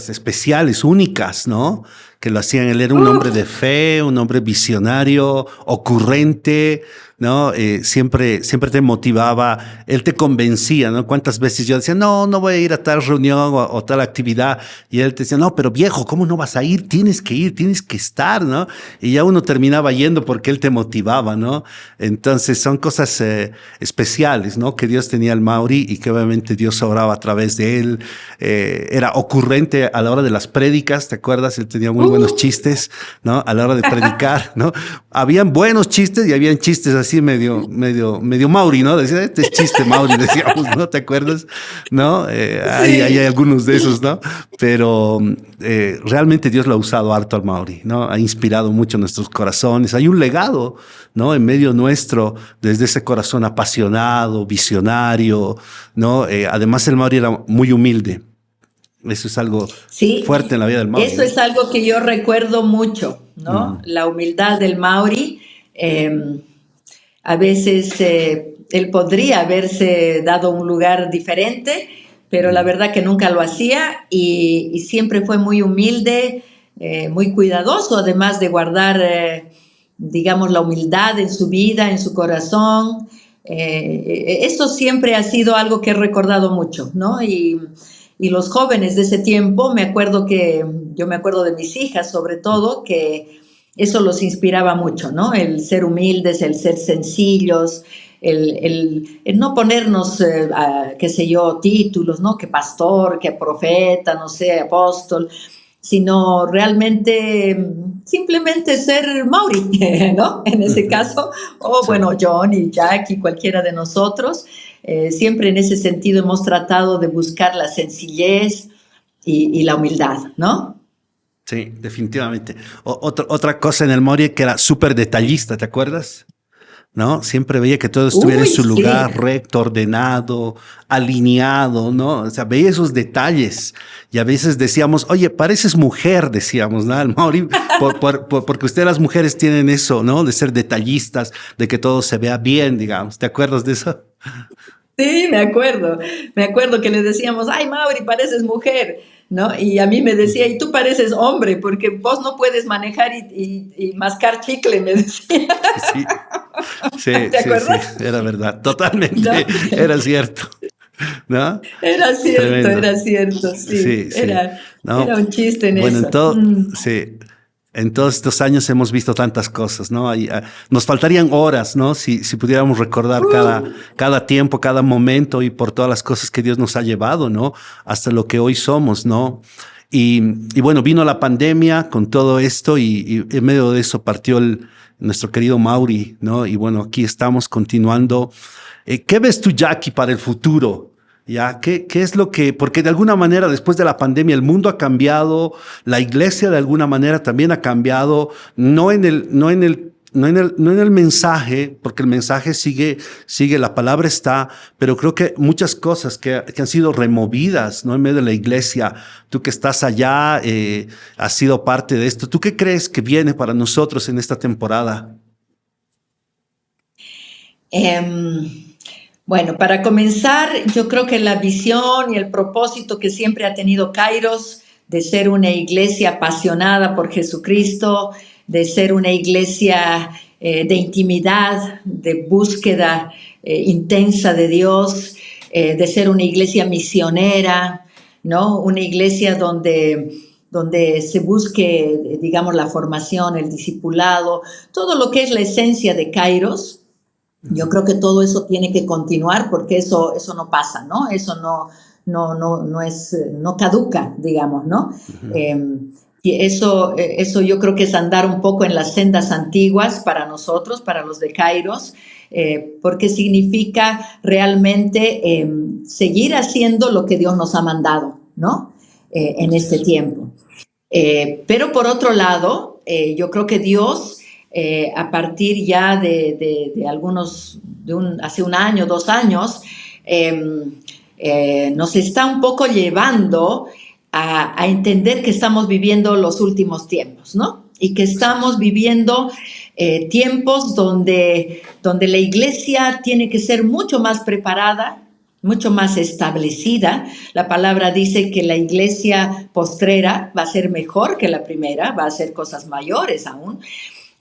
especiales, únicas, ¿no? Que lo hacían. Él era un hombre de fe, un hombre visionario, ocurrente, ¿no? Siempre te motivaba, él te convencía, ¿no? Cuántas veces yo decía, no voy a ir a tal reunión o tal actividad, y él te decía, no, pero viejo, ¿cómo no vas a ir? Tienes que ir, tienes que estar, ¿no? Y ya uno terminaba yendo porque él te motivaba, ¿no? Entonces son cosas especiales, ¿no? Que Dios tenía al Mauri y que obviamente Dios obraba a través de él. Era ocurrente a la hora de las prédicas, ¿te acuerdas? Él tenía muy buenos chistes, ¿no? A la hora de predicar, ¿no? Habían buenos chistes y habían chistes así medio Mauri, ¿no? Decía, este es chiste Mauri, decíamos, ¿no? ¿Te acuerdas? ¿No? Hay algunos de esos, ¿no? Pero realmente Dios lo ha usado harto al Mauri, ¿no? Ha inspirado mucho nuestros corazones. Hay un legado, ¿no? En medio nuestro, desde ese corazón apasionado, visionario, ¿no? Además el Mauri era muy humilde. Eso es algo fuerte en la vida del Mauri. Eso es algo que yo recuerdo mucho, ¿no? La humildad del Mauri. A veces él podría haberse dado un lugar diferente, pero la verdad que nunca lo hacía y siempre fue muy humilde, muy cuidadoso, además de guardar, digamos, la humildad en su vida, en su corazón. Eso siempre ha sido algo que he recordado mucho, ¿no? Y los jóvenes de ese tiempo, yo me acuerdo de mis hijas sobre todo, que eso los inspiraba mucho, ¿no? El ser humildes, el ser sencillos, el no ponernos, qué sé yo, títulos, ¿no? Que pastor, que profeta, no sé, apóstol, sino realmente simplemente ser Mauri, ¿no? En ese caso, o bueno, John y Jack y cualquiera de nosotros. Siempre en ese sentido hemos tratado de buscar la sencillez y la humildad, ¿no? Sí, definitivamente. Otra cosa en el Mauri que era súper detallista, ¿te acuerdas? ¿No? Siempre veía que todo estuviera en su lugar, recto, ordenado, alineado, ¿no? O sea, veía esos detalles y a veces decíamos, oye, pareces mujer, decíamos, ¿no? El Mauri, porque ustedes las mujeres tienen eso, ¿no? De ser detallistas, de que todo se vea bien, digamos. ¿Te acuerdas de eso? Sí, me acuerdo que le decíamos, ay, Mauri, pareces mujer, ¿no? Y a mí me decía, y tú pareces hombre, porque vos no puedes manejar y mascar chicle, me decía. Sí, ¿te acuerdas? Sí, era verdad, totalmente, ¿no? Era cierto, ¿no? Era cierto, sí. Era un chiste en eso. Sí. En todos estos años hemos visto tantas cosas, ¿no? Nos faltarían horas, ¿no? Si pudiéramos recordar cada tiempo, cada momento y por todas las cosas que Dios nos ha llevado, ¿no? Hasta lo que hoy somos, ¿no? Y bueno, vino la pandemia con todo esto y en medio de eso partió nuestro querido Mauri, ¿no? Y bueno, aquí estamos continuando. ¿Qué ves tú, Jackie, para el futuro? ¿Ya? ¿Qué es lo que...? Porque de alguna manera, después de la pandemia, el mundo ha cambiado, la iglesia de alguna manera también ha cambiado, no en el mensaje, porque el mensaje sigue, la palabra está, pero creo que muchas cosas que han sido removidas, ¿no? En medio de la iglesia. Tú que estás allá, has sido parte de esto. ¿Tú qué crees que viene para nosotros en esta temporada? Bueno, para comenzar, yo creo que la visión y el propósito que siempre ha tenido Kairos de ser una iglesia apasionada por Jesucristo, de ser una iglesia de intimidad, de búsqueda intensa de Dios, de ser una iglesia misionera, ¿no? Una iglesia donde se busque, digamos, la formación, el discipulado, todo lo que es la esencia de Kairos. Yo creo que todo eso tiene que continuar porque eso no pasa, ¿no? Eso no caduca, digamos, ¿no? Y eso yo creo que es andar un poco en las sendas antiguas para nosotros, para los de Kairos, porque significa realmente seguir haciendo lo que Dios nos ha mandado, ¿no? En este tiempo. Pero por otro lado, yo creo que Dios... a partir ya de hace un año, 2 años, nos está un poco llevando a entender que estamos viviendo los últimos tiempos, ¿no? Y que estamos viviendo tiempos donde la iglesia tiene que ser mucho más preparada, mucho más establecida. La palabra dice que la iglesia postrera va a ser mejor que la primera, va a hacer cosas mayores aún.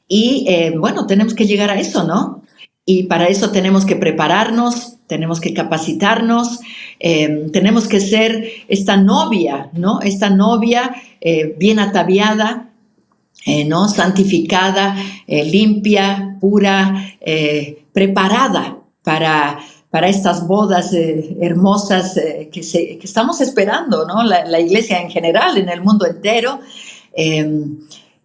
Y bueno, tenemos que llegar a eso, ¿no? Y para eso tenemos que prepararnos, tenemos que capacitarnos, tenemos que ser esta novia, ¿no? Esta novia bien ataviada, ¿no? Santificada, limpia, pura, preparada para estas bodas hermosas que estamos esperando, ¿no? La iglesia en general, en el mundo entero.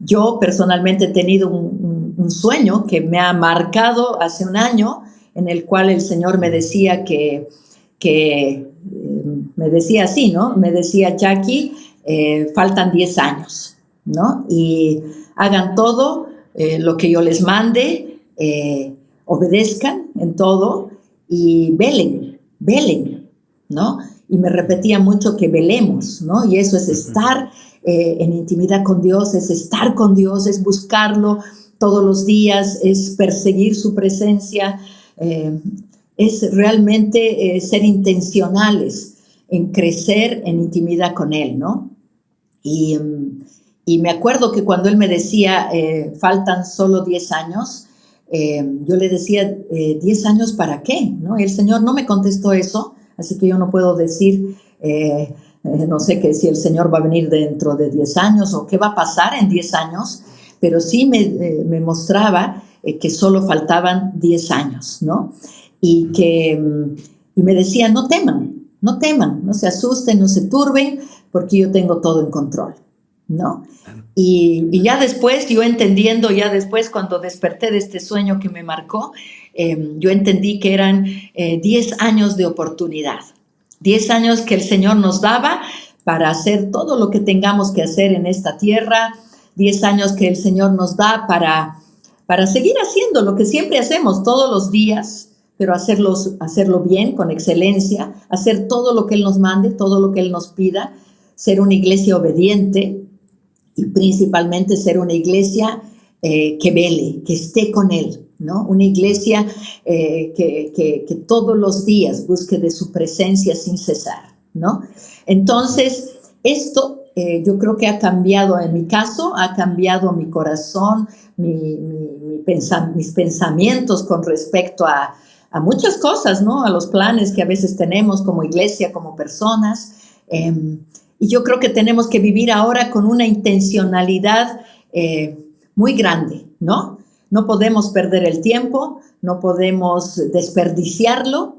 Yo personalmente he tenido un sueño que me ha marcado hace un año, en el cual el Señor me decía me decía así, ¿no? Me decía, Jackie, faltan 10 años, ¿no? Y hagan todo lo que yo les mande, obedezcan en todo y velen, ¿no? Y me repetía mucho que velemos, ¿no? Y eso es estar en intimidad con Dios, es estar con Dios, es buscarlo todos los días, es perseguir su presencia, es realmente ser intencionales en crecer en intimidad con Él, ¿no? Y me acuerdo que cuando Él me decía, faltan solo 10 años, yo le decía, ¿10 años para qué? ¿No? El Señor no me contestó eso, así que yo no puedo decir... no sé que si el Señor va a venir dentro de 10 años o qué va a pasar en 10 años, pero sí me mostraba que solo faltaban 10 años, ¿no? Y me decía, no teman, no se asusten, no se turben, porque yo tengo todo en control, ¿no? Y ya después, yo entendiendo, cuando desperté de este sueño que me marcó, yo entendí que eran 10 años de oportunidad. 10 años que el Señor nos daba para hacer todo lo que tengamos que hacer en esta tierra, 10 años que el Señor nos da para seguir haciendo lo que siempre hacemos todos los días, pero hacerlo bien, con excelencia, hacer todo lo que Él nos mande, todo lo que Él nos pida, ser una iglesia obediente y principalmente ser una iglesia que vele, que esté con Él, ¿no? Una iglesia que todos los días busque de su presencia sin cesar, ¿no? Entonces, esto yo creo que ha cambiado, en mi caso, ha cambiado mi corazón, mis pensamientos con respecto a muchas cosas, ¿no? A los planes que a veces tenemos como iglesia, como personas. Y yo creo que tenemos que vivir ahora con una intencionalidad muy grande, ¿no? No podemos perder el tiempo, no podemos desperdiciarlo,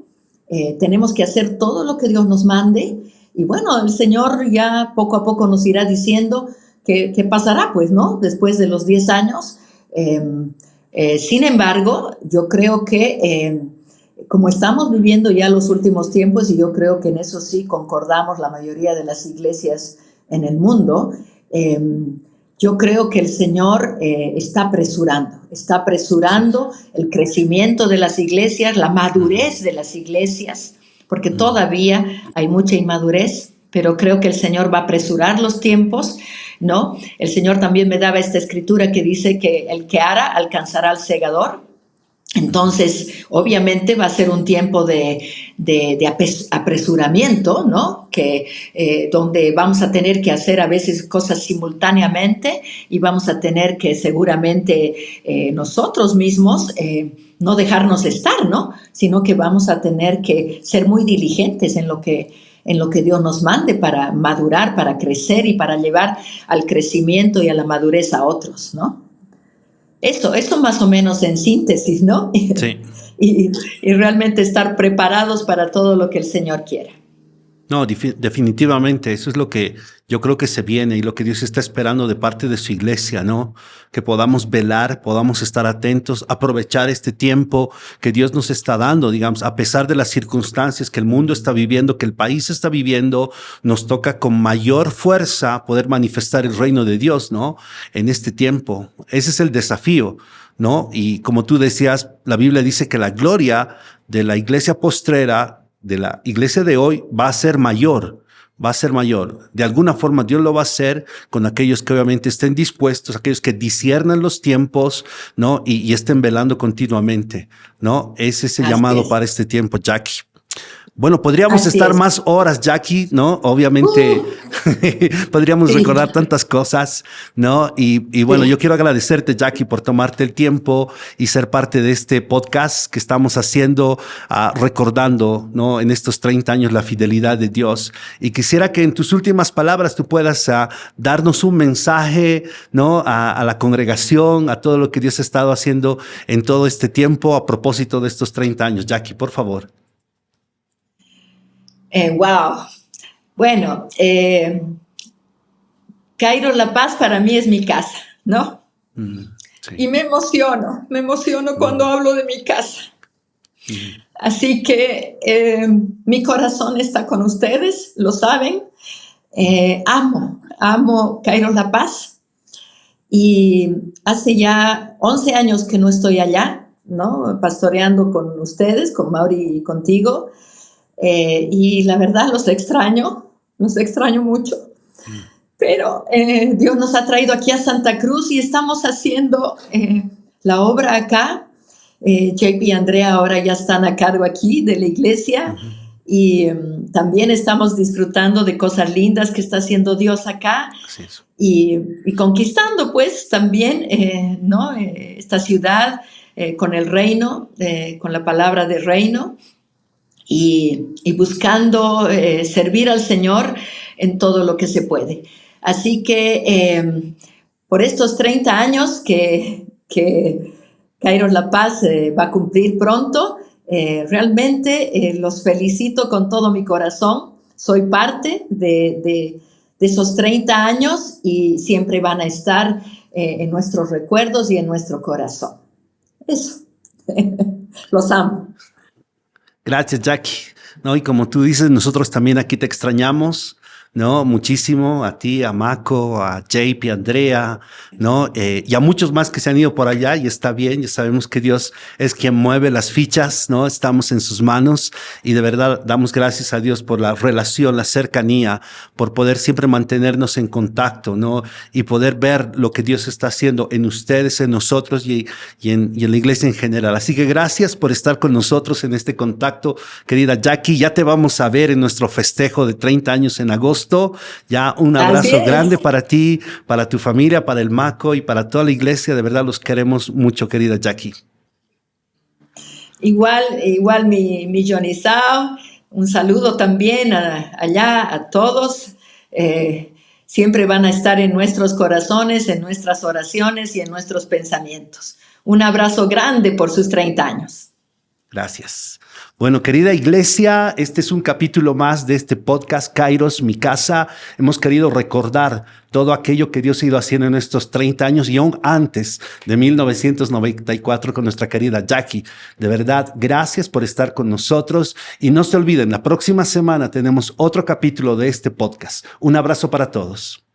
tenemos que hacer todo lo que Dios nos mande. Y bueno, el Señor ya poco a poco nos irá diciendo qué pasará, pues, ¿no? Después de los 10 años. Sin embargo, yo creo que como estamos viviendo ya los últimos tiempos, y yo creo que en eso sí concordamos la mayoría de las iglesias en el mundo, yo creo que el Señor está apresurando el crecimiento de las iglesias, la madurez de las iglesias, porque todavía hay mucha inmadurez, pero creo que el Señor va a apresurar los tiempos, ¿no? El Señor también me daba esta escritura que dice que el que ara alcanzará al segador. Entonces, obviamente va a ser un tiempo de apresuramiento, ¿no? Donde vamos a tener que hacer a veces cosas simultáneamente y vamos a tener que seguramente nosotros mismos no dejarnos estar, ¿no? Sino que vamos a tener que ser muy diligentes en lo que Dios nos mande para madurar, para crecer y para llevar al crecimiento y a la madurez a otros, ¿no? Eso más o menos en síntesis, ¿no? Sí. y realmente estar preparados para todo lo que el Señor quiera. No, definitivamente, eso es lo que yo creo que se viene y lo que Dios está esperando de parte de su iglesia, ¿no? Que podamos velar, podamos estar atentos, aprovechar este tiempo que Dios nos está dando, digamos, a pesar de las circunstancias que el mundo está viviendo, que el país está viviendo, nos toca con mayor fuerza poder manifestar el reino de Dios, ¿no? En este tiempo. Ese es el desafío, ¿no? Y como tú decías, la Biblia dice que la gloria de la iglesia postrera, de la iglesia de hoy, va a ser mayor. De alguna forma Dios lo va a hacer con aquellos que obviamente estén dispuestos, aquellos que disciernan los tiempos, ¿no? Y estén velando continuamente, ¿no? Ese es el llamado para este tiempo, Jackie. Bueno, podríamos estar más horas, Jackie, ¿no? Obviamente podríamos recordar tantas cosas, ¿no? Y bueno, yo quiero agradecerte, Jackie, por tomarte el tiempo y ser parte de este podcast que estamos haciendo, recordando, ¿no? En estos 30 años la fidelidad de Dios. Y quisiera que en tus últimas palabras tú puedas darnos un mensaje, ¿no? A la congregación, a todo lo que Dios ha estado haciendo en todo este tiempo a propósito de estos 30 años. Jackie, por favor. Wow. Bueno, Kairos La Paz para mí es mi casa, ¿no? Sí. Y me emociono cuando hablo de mi casa. Así que mi corazón está con ustedes, lo saben. Amo Kairos La Paz. Y hace ya 11 años que no estoy allá, ¿no? Pastoreando con ustedes, con Mauri y contigo. Y la verdad los extraño mucho, pero Dios nos ha traído aquí a Santa Cruz y estamos haciendo la obra acá. JP y Andrea ahora ya están a cargo aquí de la iglesia y también estamos disfrutando de cosas lindas que está haciendo Dios acá y conquistando pues también ¿no? Esta ciudad con el reino, con la palabra de reino. Y buscando servir al Señor en todo lo que se puede. Así que por estos 30 años que Kairos La Paz va a cumplir pronto, realmente los felicito con todo mi corazón. Soy parte de esos 30 años y siempre van a estar en nuestros recuerdos y en nuestro corazón. Eso. Los amo. Gracias, Jackie. No, y como tú dices, nosotros también aquí te extrañamos, ¿no? Muchísimo, a ti, a Mako, a JP, a Andrea, ¿no? Y a muchos más que se han ido por allá y está bien, ya sabemos que Dios es quien mueve las fichas, ¿no? Estamos en sus manos y de verdad damos gracias a Dios por la relación, la cercanía, por poder siempre mantenernos en contacto, ¿no? Y poder ver lo que Dios está haciendo en ustedes, en nosotros y en la iglesia en general. Así que gracias por estar con nosotros en este contacto, querida Jackie. Ya te vamos a ver en nuestro festejo de 30 años en agosto. Ya un abrazo grande para ti, para tu familia, para el Mako y para toda la iglesia. De verdad los queremos mucho, querida Jackie. Igual mi Johnny Sao. Un saludo también allá a todos. Siempre van a estar en nuestros corazones, en nuestras oraciones y en nuestros pensamientos. Un abrazo grande por sus 30 años. Gracias. Bueno, querida iglesia, este es un capítulo más de este podcast, Kairos, mi casa. Hemos querido recordar todo aquello que Dios ha ido haciendo en estos 30 años y aún antes de 1994 con nuestra querida Jackie. De verdad, gracias por estar con nosotros y no se olviden, la próxima semana tenemos otro capítulo de este podcast. Un abrazo para todos.